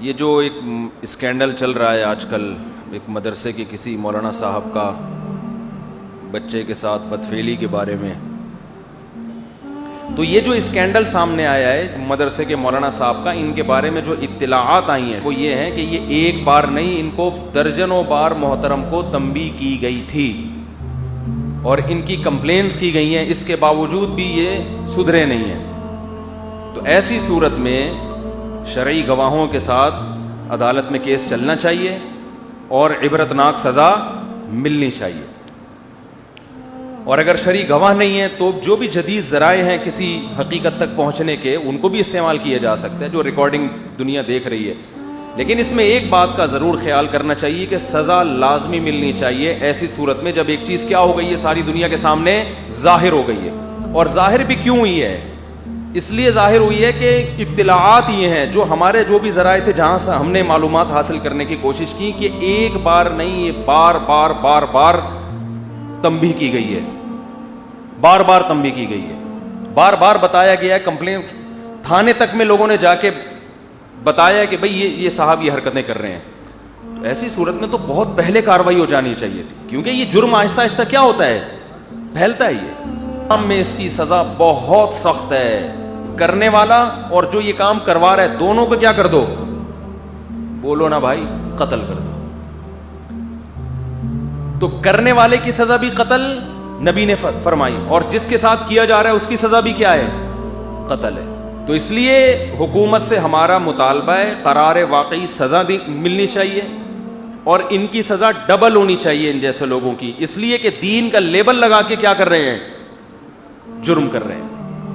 یہ جو ایک اسکینڈل چل رہا ہے آج کل، ایک مدرسے کے کسی مولانا صاحب کا بچے کے ساتھ بدفعلی کے بارے میں، تو یہ جو اسکینڈل سامنے آیا ہے مدرسے کے مولانا صاحب کا، ان کے بارے میں جو اطلاعات آئی ہیں وہ یہ ہیں کہ یہ ایک بار نہیں، ان کو درجنوں بار محترم کو تنبیہ کی گئی تھی اور ان کی کمپلینس کی گئی ہیں، اس کے باوجود بھی یہ سدھرے نہیں ہیں۔ تو ایسی صورت میں شرعی گواہوں کے ساتھ عدالت میں کیس چلنا چاہیے اور عبرتناک سزا ملنی چاہیے۔ اور اگر شرعی گواہ نہیں ہے تو جو بھی جدید ذرائع ہیں کسی حقیقت تک پہنچنے کے، ان کو بھی استعمال کیا جا سکتا ہے، جو ریکارڈنگ دنیا دیکھ رہی ہے۔ لیکن اس میں ایک بات کا ضرور خیال کرنا چاہیے کہ سزا لازمی ملنی چاہیے ایسی صورت میں جب ایک چیز کیا ہو گئی ہے، ساری دنیا کے سامنے ظاہر ہو گئی ہے۔ اور ظاہر بھی کیوں ہوئی ہے؟ اس لیے ظاہر ہوئی ہے کہ اطلاعات یہ ہیں، جو ہمارے جو بھی ذرائع تھے جہاں سے ہم نے معلومات حاصل کرنے کی کوشش کی، کہ ایک بار نہیں، یہ بار بار بار بار تنبیہ کی گئی ہے، بار بار تنبیہ کی گئی ہے، بار بار بتایا گیا ہے، کمپلین تھانے تک میں لوگوں نے جا کے بتایا کہ بھئی یہ صاحب یہ حرکتیں کر رہے ہیں۔ تو ایسی صورت میں تو بہت پہلے کارروائی ہو جانی چاہیے تھی، کیونکہ یہ جرم آہستہ آہستہ کیا ہوتا ہے، پھیلتا ہے۔ یہ کام میں اس کی سزا بہت سخت ہے، کرنے والا اور جو یہ کام کروا رہا ہے دونوں کو کیا کر دو، بولو نا بھائی، قتل کر دو۔ تو کرنے والے کی سزا بھی قتل نبی نے فرمائی، اور جس کے ساتھ کیا جا رہا ہے اس کی سزا بھی کیا ہے، قتل ہے۔ تو اس لیے حکومت سے ہمارا مطالبہ ہے قرار واقعی سزا ملنی چاہیے اور ان کی سزا ڈبل ہونی چاہیے ان جیسے لوگوں کی، اس لیے کہ دین کا لیبل لگا کے کیا کر رہے ہیں، جرم کر رہے ہیں۔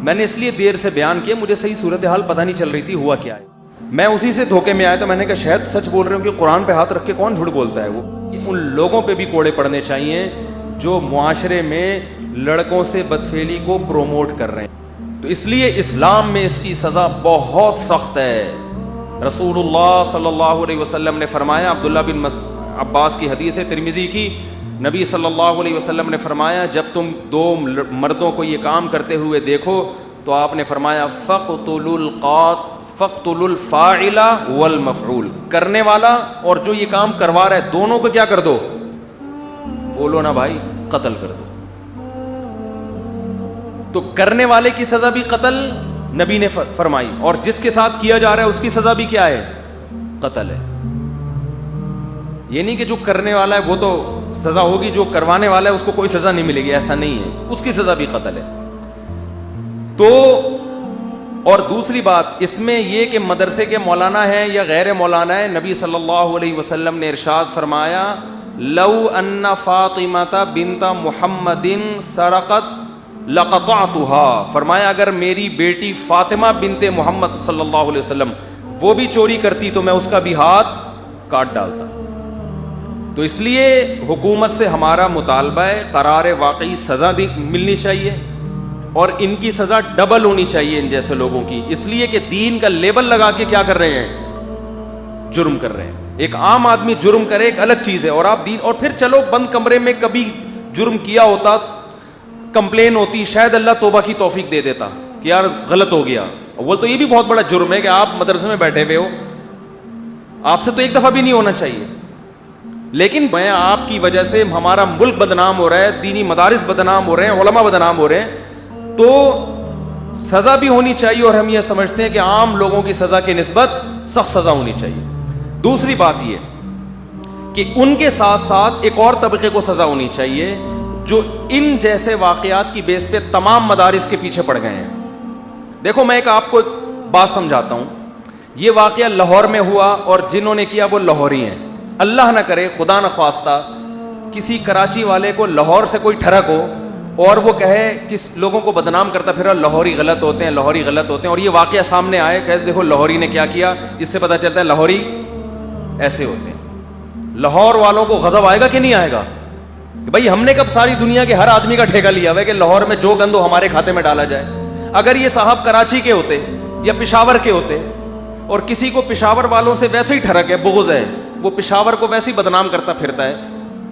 میں نے اس لیے دیر سے بیان کیا، مجھے صحیح صورتحال پتہ نہیں چل رہی تھی ہوا کیا ہے، میں اسی سے دھوکے میں آیا تو میں نے کہا شاید سچ بول رہے ہوں، کہ قرآن پہ ہاتھ رکھ کے کون جھوٹ بولتا ہے۔ وہ ان لوگوں پہ بھی کوڑے پڑنے چاہیے جو معاشرے میں لڑکوں سے بدفعلی کو پروموٹ کر رہے ہیں۔ تو اس لیے اسلام میں اس کی سزا بہت سخت ہے۔ رسول اللہ صلی اللہ علیہ وسلم نے فرمایا، عبداللہ بن عباس کی حدیث ہے ترمذی کی، نبی صلی اللہ علیہ وسلم نے فرمایا جب تم دو مردوں کو یہ کام کرتے ہوئے دیکھو تو آپ نے فرمایا فَاقْتُلُوا الْفَاعِلَ وَالْمَفْعُولَ، کرنے والا اور جو یہ کام کروا رہا ہے دونوں کو کیا کر دو، بولو نا بھائی، قتل کر دو۔ تو کرنے والے کی سزا بھی قتل نبی نے فرمائی، اور جس کے ساتھ کیا جا رہا ہے اس کی سزا بھی کیا ہے، قتل ہے۔ یہ نہیں کہ جو کرنے والا ہے وہ تو سزا ہوگی، جو کروانے والا ہے اس کو کوئی سزا نہیں ملے گی، ایسا نہیں ہے، اس کی سزا بھی قتل ہے۔ تو اور دوسری بات اس میں یہ کہ مدرسے کے مولانا ہے یا غیر مولانا ہے، نبی صلی اللہ علیہ وسلم نے ارشاد فرمایا لو ان فاطمہ بنت محمد سرقت لقطعتها، فرمایا اگر میری بیٹی فاطمہ بنت محمد صلی اللہ علیہ وسلم وہ بھی چوری کرتی تو میں اس کا بھی ہاتھ کاٹ ڈالتا۔ تو اس لیے حکومت سے ہمارا مطالبہ ہے قرار واقعی سزا ملنی چاہیے اور ان کی سزا ڈبل ہونی چاہیے ان جیسے لوگوں کی، اس لیے کہ دین کا لیبل لگا کے کیا کر رہے ہیں، جرم کر رہے ہیں۔ ایک عام آدمی جرم کرے ایک الگ چیز ہے، اور آپ دین، اور پھر چلو بند کمرے میں کبھی جرم کیا ہوتا، کمپلین ہوتی، شاید اللہ توبہ کی توفیق دے دیتا کہ یار غلط ہو گیا۔ وہ تو یہ بھی بہت بڑا جرم ہے کہ آپ مدرسے میں بیٹھے ہوئے ہو، آپ سے تو ایک دفعہ بھی نہیں ہونا چاہیے، لیکن میں آپ کی وجہ سے ہمارا ملک بدنام ہو رہا ہے، دینی مدارس بدنام ہو رہے ہیں، علماء بدنام ہو رہے ہیں، تو سزا بھی ہونی چاہیے، اور ہم یہ سمجھتے ہیں کہ عام لوگوں کی سزا کی نسبت سخت سزا ہونی چاہیے۔ دوسری بات یہ کہ ان کے ساتھ ساتھ ایک اور طبقے کو سزا ہونی چاہیے جو ان جیسے واقعات کی بیس پہ تمام مدارس کے پیچھے پڑ گئے ہیں۔ دیکھو میں آپ کو ایک بات سمجھاتا ہوں، یہ واقعہ لاہور میں ہوا اور جنہوں نے کیا وہ لاہوری ہیں۔ اللہ نہ کرے، خدا نہ خواستہ کسی کراچی والے کو لاہور سے کوئی ٹھڑک ہو اور وہ کہے کس لوگوں کو بدنام کرتا پھر لاہوری غلط ہوتے ہیں، لاہوری غلط ہوتے ہیں، اور یہ واقعہ سامنے آئے کہ دیکھو لاہوری نے کیا کیا، اس سے پتہ چلتا ہے لاہوری ایسے ہوتے ہیں۔ لاہور والوں کو غضب آئے گا کہ نہیں آئے گا کہ بھائی ہم نے کب ساری دنیا کے ہر آدمی کا ٹھیکہ لیا ہوا ہے کہ لاہور میں جو گند ہو ہمارے کھاتے میں ڈالا جائے۔ اگر یہ صاحب کراچی کے ہوتے یا پشاور کے ہوتے، اور کسی کو پشاور والوں سے ویسے ہی ٹھڑک ہے، بغض ہے، وہ پشاور کو ویسے ہی بدنام کرتا پھرتا ہے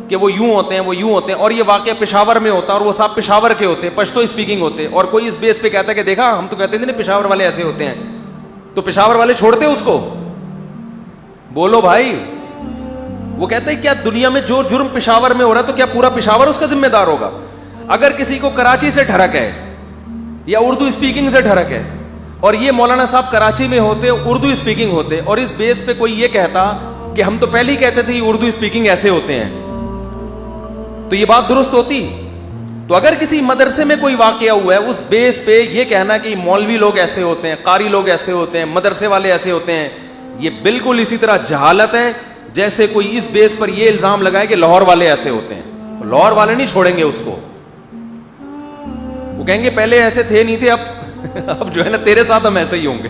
کہ وہ یوں ہوتے ہیں، وہ یوں ہوتے ہیں، اور یہ واقعہ پشاور میں ہوتا اور وہ صاحب پشاور کے ہوتے، پشتو اسپیکنگ ہوتے، اور کوئی اس بیس پہ کہتا ہے کہ دیکھا ہم تو کہتے تھے نا پشاور والے ایسے ہوتے ہیں، تو پشاور والے چھوڑتے اس کو؟ بولو بھائی. وہ کہتے ہیں کیا دنیا میں جو جرم پشاور میں ہو رہا ہے تو کیا پورا پشاور اس کا ذمہ دار ہوگا؟ اگر کسی کو کراچی سے ڈھرک ہے یا اردو اسپیکنگ سے ڈھرک ہے, اور یہ مولانا صاحب کراچی میں ہوتے, اردو اسپیکنگ ہوتے, اور اس بیس پہ کوئی یہ کہتا کہ ہم تو پہلے ہی کہتے تھے اردو اسپیکنگ ایسے ہوتے ہیں, تو یہ بات درست ہوتی؟ تو اگر کسی مدرسے میں کوئی واقعہ ہوا ہے, اس بیس پہ یہ کہنا کہ مولوی لوگ ایسے ہوتے ہیں, قاری لوگ ایسے ہوتے ہیں, مدرسے والے ایسے ہوتے ہیں, یہ بالکل اسی طرح جہالت ہے جیسے کوئی اس بیس پر یہ الزام لگائے کہ لاہور والے ایسے ہوتے ہیں. لاہور والے نہیں چھوڑیں گے اس کو, وہ کہیں گے پہلے ایسے تھے نہیں تھے, اب جو ہے نا تیرے ساتھ ہم ایسے ہی ہوں گے.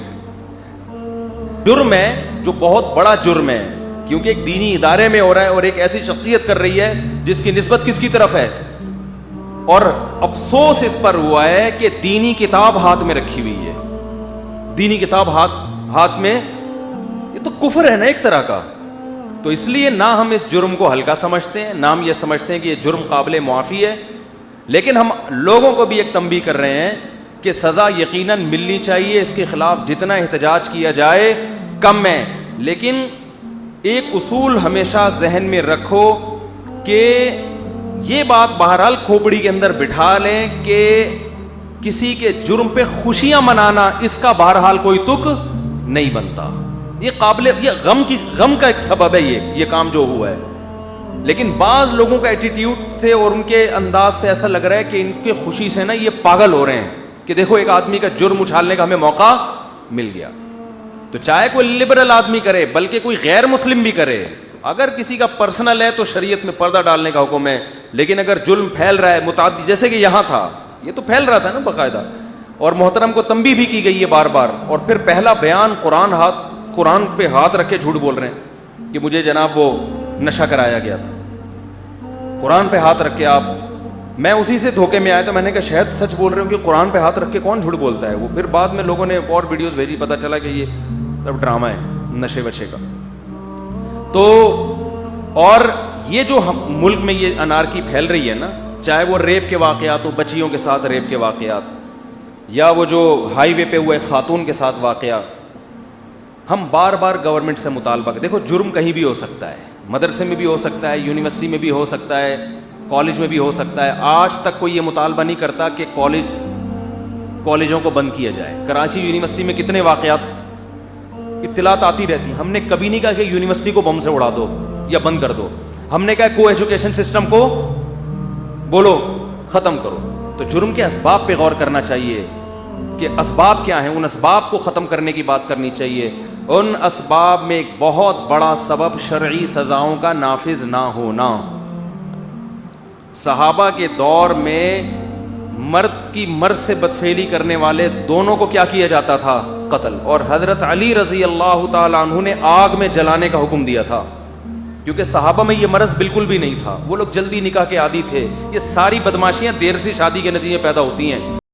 جرم ہے جو بہت بڑا جرم ہے, کیونکہ ایک دینی ادارے میں ہو رہا ہے اور ایک ایسی شخصیت کر رہی ہے جس کی نسبت کس کی طرف ہے. اور افسوس اس پر ہوا ہے کہ دینی کتاب ہاتھ میں رکھی ہوئی ہے, دینی کتاب ہاتھ میں, یہ تو کفر ہے نا ایک طرح کا. تو اس لیے نہ ہم اس جرم کو ہلکا سمجھتے ہیں, نہ ہم یہ سمجھتے ہیں کہ یہ جرم قابل معافی ہے, لیکن ہم لوگوں کو بھی ایک تنبیہ کر رہے ہیں کہ سزا یقیناً ملنی چاہیے, اس کے خلاف جتنا احتجاج کیا جائے کم ہے. لیکن ایک اصول ہمیشہ ذہن میں رکھو کہ یہ بات بہرحال کھوپڑی کے اندر بٹھا لیں کہ کسی کے جرم پہ خوشیاں منانا اس کا بہرحال کوئی تک نہیں بنتا. یہ یہ غم کا ایک سبب ہے یہ کام جو ہوا ہے. لیکن بعض لوگوں کا ایٹیٹیوڈ سے اور ان کے انداز سے ایسا لگ رہا ہے کہ ان کے خوشی سے نا یہ پاگل ہو رہے ہیں کہ دیکھو ایک آدمی کا جرم اچھالنے کا ہمیں موقع مل گیا. تو چاہے کوئی لبرل آدمی کرے بلکہ کوئی غیر مسلم بھی کرے, اگر کسی کا پرسنل ہے تو شریعت میں پردہ ڈالنے کا حکم ہے. لیکن اگر جرم پھیل رہا ہے متعدد, جیسے کہ یہاں تھا, یہ تو پھیل رہا تھا نا باقاعدہ, اور محترم کو تنبیہ بھی کی گئی ہے بار بار, اور پھر پہلا بیان قرآن پہ ہاتھ رکھ کے جھوٹ بول رہے ہیں کہ مجھے جناب وہ نشہ کرایا گیا تھا. قرآن پہ ہاتھ رکھ کے آپ, میں اسی سے دھوکے میں آیا تو میں نے کہا شاید سچ بول رہے ہوں کہ قرآن پہ ہاتھ رکھ کے کون جھوٹ بولتا ہے. وہ پھر بعد میں لوگوں نے اور ویڈیوز بھیجی, پتہ چلا کہ یہ سب ڈرامہ ہے نشے وشے کا. تو اور یہ جو ملک میں یہ انارکی پھیل رہی ہے نا, چاہے وہ ریپ کے واقعات ہو, بچیوں کے ساتھ ریپ کے واقعات, یا وہ جو ہائی وے پہ ہوئے خاتون کے ساتھ واقعہ, ہم بار بار گورنمنٹ سے مطالبہ, دیکھو جرم کہیں بھی ہو سکتا ہے, مدرسے میں بھی ہو سکتا ہے, یونیورسٹی میں بھی ہو سکتا ہے, کالج میں بھی ہو سکتا ہے. آج تک کوئی یہ مطالبہ نہیں کرتا کہ کالجوں کو بند کیا جائے. کراچی یونیورسٹی میں کتنے واقعات اطلاعات آتی رہتی ہیں. ہم نے کبھی نہیں کہا کہ یونیورسٹی کو بم سے اڑا دو یا بند کر دو, ہم نے کہا کو ایجوکیشن سسٹم کو بولو ختم کرو. تو جرم کے اسباب پہ غور کرنا چاہیے کہ اسباب کیا ہیں, ان اسباب کو ختم کرنے کی بات کرنی چاہیے. ان اسباب میں ایک بہت بڑا سبب شرعی سزاؤں کا نافذ نہ ہونا. صحابہ کے دور میں مرد سے بدفعلی کرنے والے دونوں کو کیا کیا جاتا تھا؟ قتل. اور حضرت علی رضی اللہ تعالی عنہ نے آگ میں جلانے کا حکم دیا تھا, کیونکہ صحابہ میں یہ مرض بالکل بھی نہیں تھا. وہ لوگ جلدی نکاح کے عادی تھے. یہ ساری بدماشیاں دیر سے شادی کے نتیجے پیدا ہوتی ہیں.